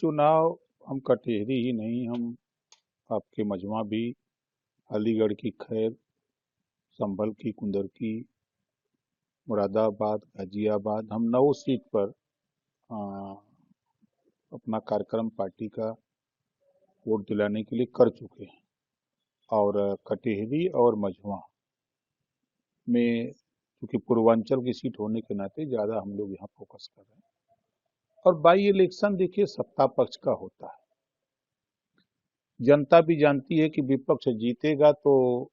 चुनाव हम कटेहरी ही नहीं, हम आपके मजमा भी, अलीगढ़ की खैर, संभल की कुंदरकी, मुरादाबाद, गाजियाबाद, हम 9 सीट पर आ, अपना कार्यक्रम पार्टी का वोट दिलाने के लिए कर चुके हैं। और कटेहरी और मझवा में क्योंकि पूर्वांचल की सीट होने के नाते ज़्यादा हम लोग यहाँ फोकस कर रहे हैं। और बाई इलेक्शन देखिए सत्ता पक्ष का होता है, जनता भी जानती है कि विपक्ष जीतेगा तो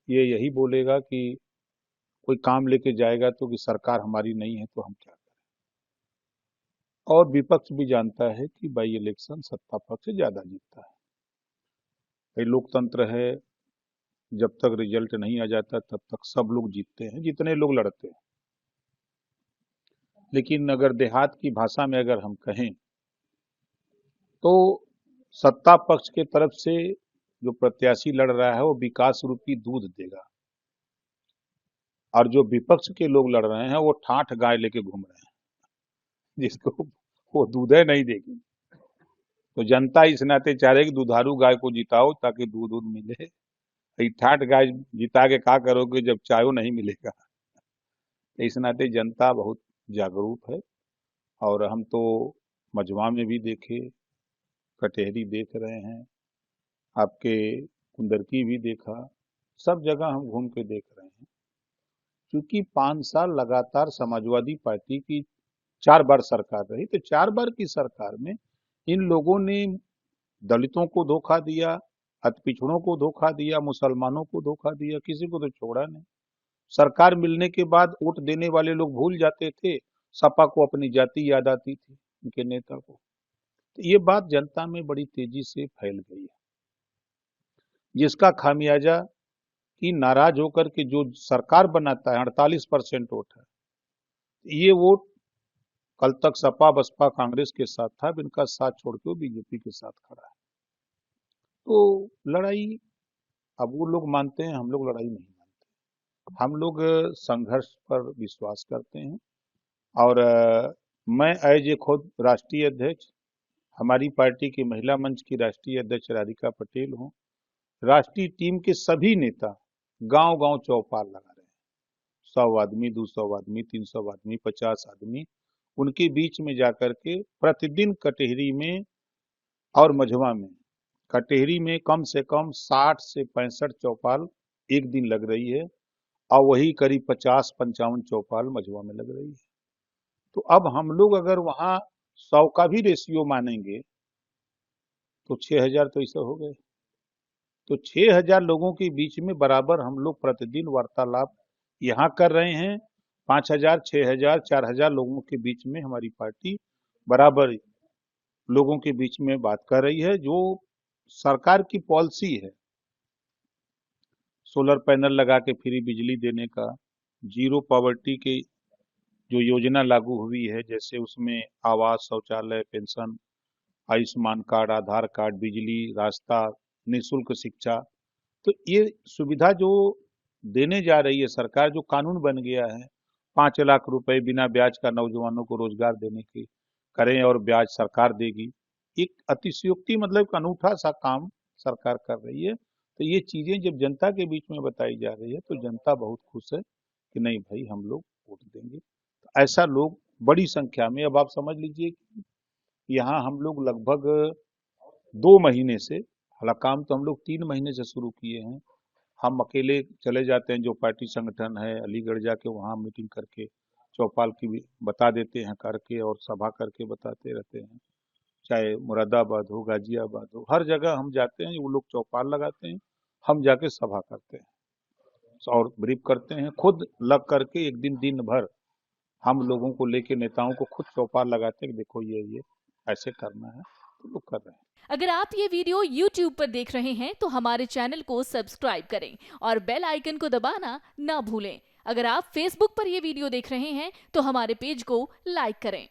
ये यही बोलेगा कि कोई काम लेके जाएगा तो कि सरकार हमारी नहीं है तो हम क्या करें। और विपक्ष भी जानता है कि बाई इलेक्शन सत्ता पक्ष ज्यादा जीतता है। ये लोकतंत्र है, जब तक रिजल्ट नहीं आ जाता तब तक सब लोग जीतते हैं, जितने लोग लड़ते हैं। लेकिन अगर देहात की भाषा में अगर हम कहें तो सत्ता पक्ष के तरफ से जो प्रत्याशी लड़ रहा है वो विकास रूपी दूध देगा, और जो विपक्ष के लोग लड़ रहे हैं वो ठाठ गाय लेके घूम रहे हैं जिसको वो दूध नहीं देगी। तो जनता इस नाते चाह रही कि दुधारू गाय को जिताओ ताकि दूध दूध मिले। ये ठाठ गाय जिता के क्या करोगे जब चायो नहीं मिलेगा। इस नाते जनता बहुत जागरूक है। और हम तो मझवा में भी देखे, कटेहरी देख रहे हैं, आपके कुंदरकी भी देखा, सब जगह हम घूम के देख रहे हैं। क्योंकि 5 साल लगातार समाजवादी पार्टी की 4 बार सरकार रही, तो 4 बार की सरकार में इन लोगों ने दलितों को धोखा दिया, अति पिछड़ों को धोखा दिया, मुसलमानों को धोखा दिया, किसी को तो छोड़ा नहीं। सरकार मिलने के बाद वोट देने वाले लोग भूल जाते थे, सपा को अपनी जाति याद आती थी, उनके नेता को। तो ये बात जनता में बड़ी तेजी से फैल गई है, जिसका खामियाजा कि नाराज होकर के जो सरकार बनाता है 48% वोट है, ये वोट कल तक सपा बसपा कांग्रेस के साथ था, अब इनका साथ छोड़ के वो बीजेपी के साथ खड़ा है। तो लड़ाई अब वो लोग मानते हैं, हम लोग लड़ाई नहीं मानते। हम लोग संघर्ष पर विश्वास करते हैं। और मैं एज ए खुद राष्ट्रीय अध्यक्ष, हमारी पार्टी की महिला मंच की राष्ट्रीय अध्यक्ष राधिका पटेल हूँ, राष्ट्रीय टीम के सभी नेता गांव गांव चौपाल लगा रहे हैं। 100 आदमी, 200 आदमी, 300 आदमी, 50 आदमी, उनके बीच में जाकर के प्रतिदिन कटेहरी में और मझवा में, कटेहरी में कम से कम 60 से 65 चौपाल एक दिन लग रही है, और वही करीब 50-55 चौपाल मझवा में लग रही है। तो अब हम लोग अगर वहां 100 का भी रेशियो मानेंगे तो 6000 तो ऐसे हो गए। तो 6000 लोगों के बीच में बराबर हम लोग प्रतिदिन वार्तालाप यहाँ कर रहे हैं। 5000, 6000, 4000 लोगों के बीच में हमारी पार्टी बराबर लोगों के बीच में बात कर रही है। जो सरकार की पॉलिसी है, सोलर पैनल लगा के फ्री बिजली देने का, जीरो पॉवर्टी के जो योजना लागू हुई है, जैसे उसमें आवास, शौचालय, पेंशन, आयुष्मान कार्ड, आधार कार्ड, बिजली, रास्ता, निःशुल्क शिक्षा, तो ये सुविधा जो देने जा रही है सरकार, जो कानून बन गया है 5 लाख रुपए बिना ब्याज का नौजवानों को रोजगार देने के करें और ब्याज सरकार देगी, एक अतिशयोक्ति मतलब अनूठा सा काम सरकार कर रही है। तो ये चीजें जब जनता के बीच में बताई जा रही है तो जनता बहुत खुश है कि नहीं भाई हम लोग वोट देंगे। तो ऐसा लोग बड़ी संख्या में, अब आप समझ लीजिए कि यहाँ हम लोग लगभग 2 महीने से, हालांकि काम तो हम लोग 3 महीने से शुरू किए हैं, हम अकेले चले जाते हैं, जो पार्टी संगठन है अलीगढ़ जाके वहाँ मीटिंग करके चौपाल की भी बता देते हैं करके, और सभा करके बताते रहते हैं। चाहे मुरादाबाद हो, गाजियाबाद हो, हर जगह हम जाते हैं, वो लोग चौपाल लगाते हैं, हम जाके सभा करते हैं और ब्रीफ करते हैं। खुद लग करके एक दिन दिन भर हम लोगों को लेके, नेताओं को खुद चौपाल लगाते हैं कि देखो ये ऐसे करना है, तो लोग कर रहे हैं। अगर आप ये वीडियो YouTube पर देख रहे हैं तो हमारे चैनल को सब्सक्राइब करें और बेल आइकन को दबाना ना भूलें। अगर आप Facebook पर ये वीडियो देख रहे हैं तो हमारे पेज को लाइक करें।